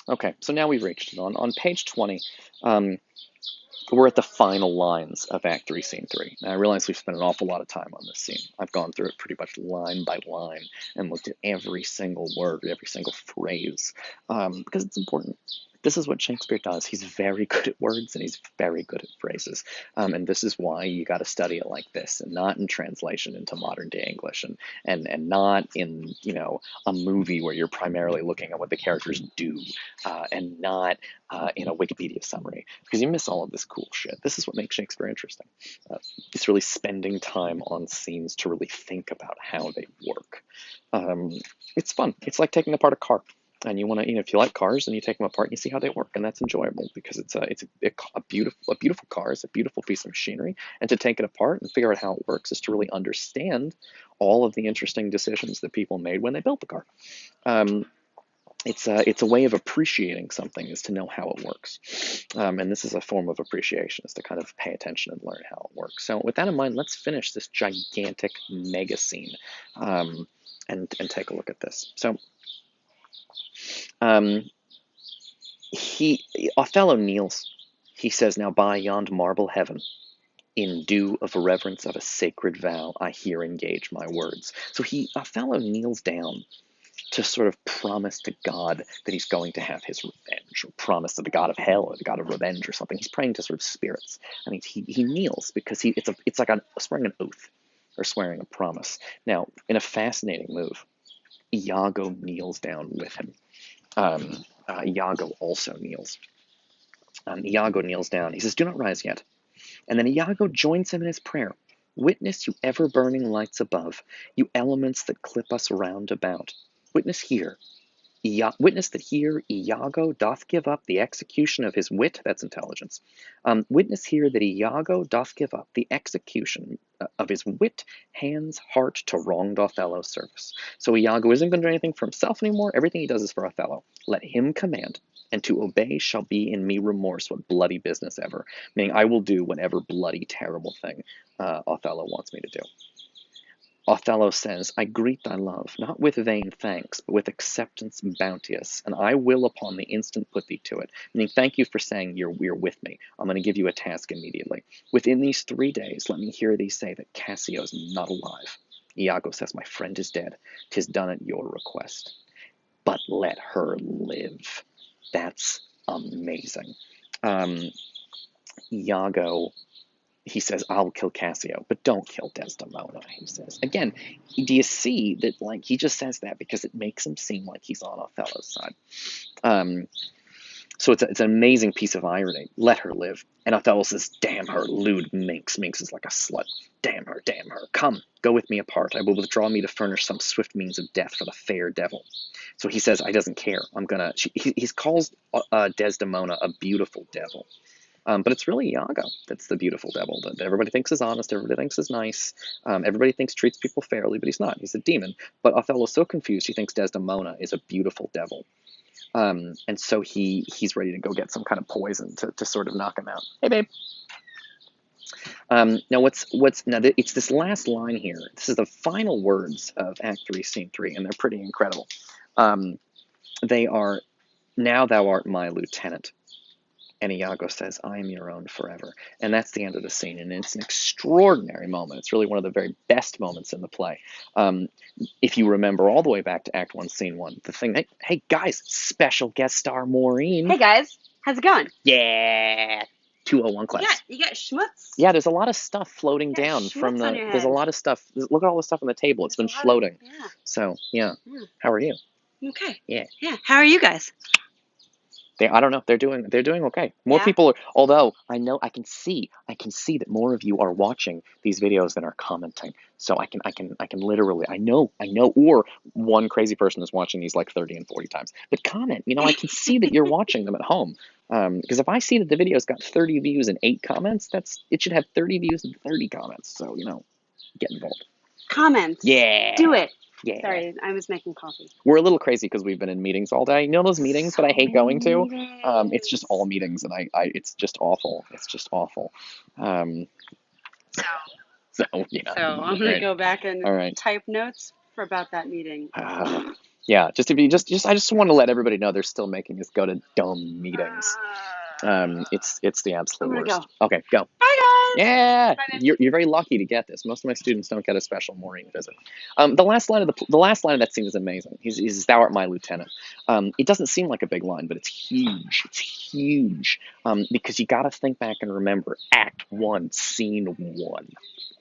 Okay, so now we've reached it. On page 20, um, we're at the final lines of Act 3, Scene 3. Now, I realize we've spent an awful lot of time on this scene. I've gone through it pretty much line by line and looked at every single word, every single phrase, because it's important. This is what Shakespeare does. He's very good at words and he's very good at phrases. And this is why you got to study it like this and not in translation into modern day English and not in, a movie where you're primarily looking at what the characters do and not in a Wikipedia summary, because you miss all of this cool shit. This is what makes Shakespeare interesting. It's really spending time on scenes to really think about how they work. It's fun. It's like taking apart a car. And you want to, if you like cars, and you take them apart and you see how they work, and that's enjoyable because it's a beautiful car. It's a beautiful piece of machinery, and to take it apart and figure out how it works is to really understand all of the interesting decisions that people made when they built the car. It's a way of appreciating something, is to know how it works, and this is a form of appreciation, is to kind of pay attention and learn how it works. So with that in mind, let's finish this gigantic mega scene, and take a look at this. So Othello kneels. He says, "Now by yond marble heaven, in due of reverence of a sacred vow, I here engage my words." So Othello kneels down to sort of promise to God that he's going to have his revenge, or promise to the god of hell or the god of revenge or something. He's praying to sort of spirits. I mean, he kneels because it's like swearing an oath or swearing a promise. Now, in a fascinating move, Iago kneels down with him. Iago also kneels. Iago kneels down. He says, "Do not rise yet." And then Iago joins him in his prayer. "Witness, you ever-burning lights above, you elements that clip us round about. Witness here. Witness that here Iago doth give up the execution of his wit," that's intelligence. Witness here that Iago doth give up the execution of his wit, hands, heart to wronged Othello's service. So Iago isn't going to do anything for himself anymore. Everything he does is for Othello. Let him command, and to obey shall be in me remorse what bloody business ever. Meaning, I will do whatever bloody, terrible thing Othello wants me to do. Othello says, "I greet thy love, not with vain thanks, but with acceptance bounteous, and I will upon the instant put thee to it." Meaning, thank you for saying you're with me. I'm going to give you a task immediately. "Within these 3 days, let me hear thee say that Cassio's not alive." Iago says, "My friend is dead. 'Tis done at your request. But let her live." That's amazing. Iago, he says, "I'll kill Cassio, but don't kill Desdemona," he says. Again, do you see that, like, he just says that because it makes him seem like he's on Othello's side. So it's an amazing piece of irony. Let her live. And Othello says, "Damn her, lewd minx." Minx is like a slut. Damn her, damn her. "Come, go with me apart. I will withdraw me to furnish some swift means of death for the fair devil." So he says, "I doesn't care. He calls Desdemona a beautiful devil. But it's really Iago that's the beautiful devil that everybody thinks is honest, everybody thinks is nice, everybody thinks treats people fairly, but he's not. He's a demon. But Othello's so confused, he thinks Desdemona is a beautiful devil. And so he's ready to go get some kind of poison to sort of knock him out. "Hey, babe." Now it's this last line here. This is the final words of Act 3, Scene 3, and they're pretty incredible. They are, "Now thou art my lieutenant." And Iago says, "I am your own forever." And that's the end of the scene. And it's an extraordinary moment. It's really one of the very best moments in the play. If you remember all the way back to Act 1, Scene 1, the thing that, hey guys, special guest star Maureen. Hey guys, how's it going? Yeah. 201 class. You got schmutz? Yeah, there's a lot of stuff floating down from the. There's a lot of stuff. Look at all the stuff on the table. It's been floating. Yeah. So, yeah. How are you? Okay. Yeah. Yeah. How are you guys? I don't know. They're doing okay. More people are, although I can see that more of you are watching these videos than are commenting. So I can literally, I know, or one crazy person is watching these like 30 and 40 times. But comment, I can see that you're watching them at home. Because if I see that the video's got 30 views and 8 comments, it should have 30 views and 30 comments. So, get involved. Comments. Yeah. Do it. Yeah. Sorry, I was making coffee. We're a little crazy because we've been in meetings all day. You know those meetings that I hate going to? It's just all meetings, and it's just awful. It's just awful. So I'm going to go back and type notes about that meeting. Yeah, just to be I just want to let everybody know they're still making us go to dumb meetings. It's the I'm absolute gonna worst. go. Okay, go. Bye, guys. Yeah, Bye, Nancy. you're very lucky to get this. Most of my students don't get a special Maureen visit. The last line of the last line of that scene is amazing. He's "Thou art my lieutenant." It doesn't seem like a big line, but it's huge. It's huge because you got to think back and remember Act One, Scene One.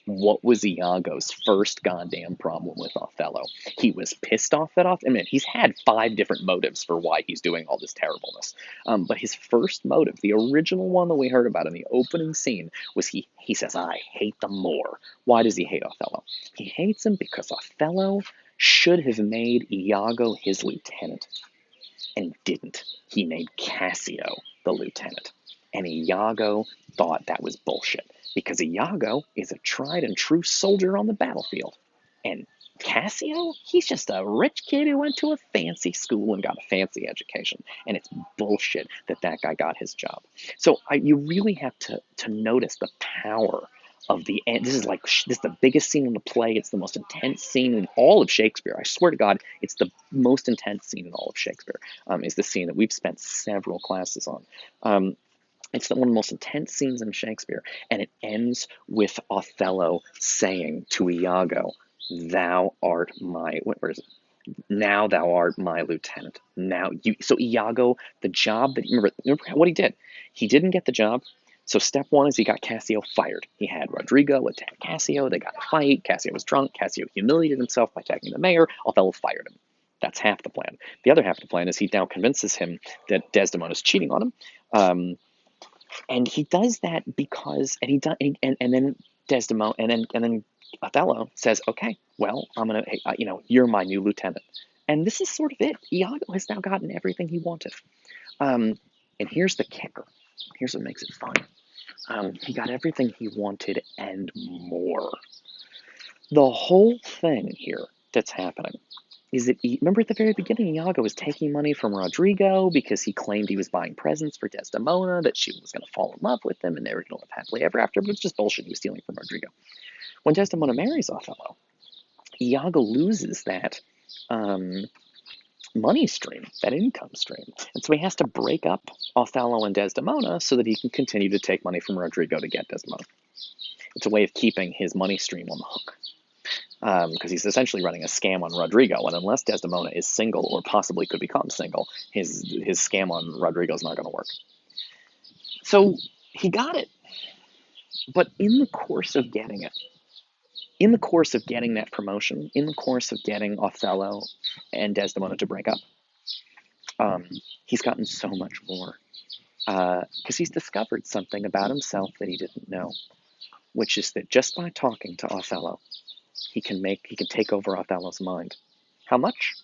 What was Iago's first goddamn problem with Othello? He was pissed off at Othello. I mean, he's had 5 different motives for why he's doing all this terribleness. But his first motive, the original one that we heard about in the opening scene, was he says, I hate them more. Why does he hate Othello? He hates him because Othello should have made Iago his lieutenant and didn't. He made Cassio the lieutenant. And Iago thought that was bullshit because Iago is a tried and true soldier on the battlefield. And Cassio, he's just a rich kid who went to a fancy school and got a fancy education. And it's bullshit that that guy got his job. So you really have to notice the power of the end. This is the biggest scene in the play. It's the most intense scene in all of Shakespeare. I swear to God, it's the most intense scene in all of Shakespeare. Is the scene that we've spent several classes on. It's one of the most intense scenes in Shakespeare, and it ends with Othello saying to Iago, "Thou art my where is it? Now thou art my lieutenant." Now you. So Iago, the job that remember what he did. He didn't get the job. So step one is he got Cassio fired. He had Rodrigo attack Cassio. They got in a fight. Cassio was drunk. Cassio humiliated himself by attacking the mayor. Othello fired him. That's half the plan. The other half of the plan is he now convinces him that Desdemona is cheating on him. And he does that because, and he does, and then Desdemona, and then Othello says, "Okay, well, I'm gonna, hey, you're my new lieutenant." And this is sort of it. Iago has now gotten everything he wanted. And here's the kicker. Here's what makes it fun. He got everything he wanted and more. The whole thing here that's happening is that remember at the very beginning, Iago was taking money from Rodrigo because he claimed he was buying presents for Desdemona, that she was going to fall in love with him and they were going to live happily ever after, but it's just bullshit. He was stealing from Rodrigo. When Desdemona marries Othello, Iago loses that money stream, that income stream. And so he has to break up Othello and Desdemona so that he can continue to take money from Rodrigo to get Desdemona. It's a way of keeping his money stream on the hook. Because he's essentially running a scam on Rodrigo, and unless Desdemona is single or possibly could become single, his scam on Rodrigo is not going to work. So he got it, but in the course of getting it, in the course of getting that promotion, in the course of getting Othello and Desdemona to break up, he's gotten so much more because he's discovered something about himself that he didn't know, which is that just by talking to Othello, he can take over Othello's mind. How much?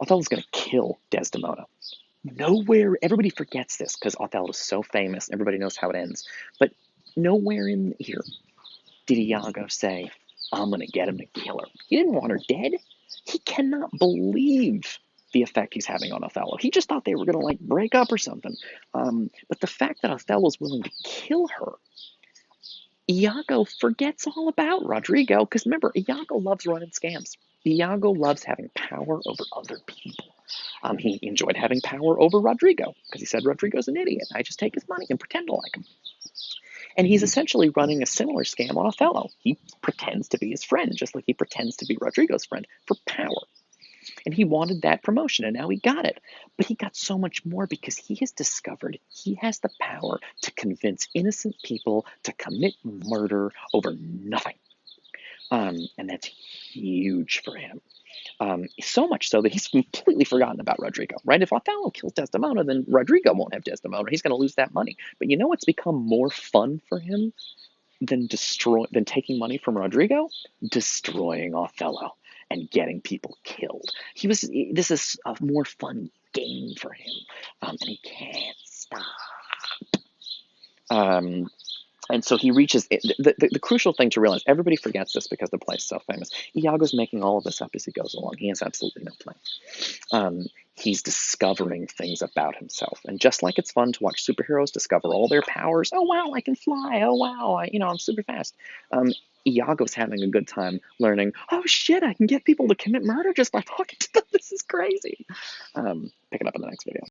Othello's going to kill Desdemona. Nowhere, everybody forgets this because Othello is so famous. Everybody knows how it ends. But nowhere in here did Iago say, I'm going to get him to kill her. He didn't want her dead. He cannot believe the effect he's having on Othello. He just thought they were going to break up or something. But the fact that Othello's willing to kill her, Iago forgets all about Rodrigo because remember, Iago loves running scams. Iago loves having power over other people. He enjoyed having power over Rodrigo because he said Rodrigo's an idiot. I just take his money and pretend to like him. And he's essentially running a similar scam on Othello. He pretends to be his friend, just like he pretends to be Rodrigo's friend for power. And he wanted that promotion, and now he got it. But he got so much more because he has discovered he has the power to convince innocent people to commit murder over nothing. And that's huge for him. So much so that he's completely forgotten about Rodrigo, right? If Othello kills Desdemona, then Rodrigo won't have Desdemona. He's going to lose that money. But you know what's become more fun for him than taking money from Rodrigo? Destroying Othello and getting people killed. This is a more fun game for him, and he can't stop. And so he reaches the crucial thing to realize. Everybody forgets this because the play is so famous. Iago's making all of this up as he goes along. He has absolutely no plan. He's discovering things about himself, and just like it's fun to watch superheroes discover all their powers. Oh wow, I can fly. Oh wow, I'm super fast. Iago's having a good time learning, oh shit, I can get people to commit murder just by talking to them. This is crazy. Pick it up in the next video.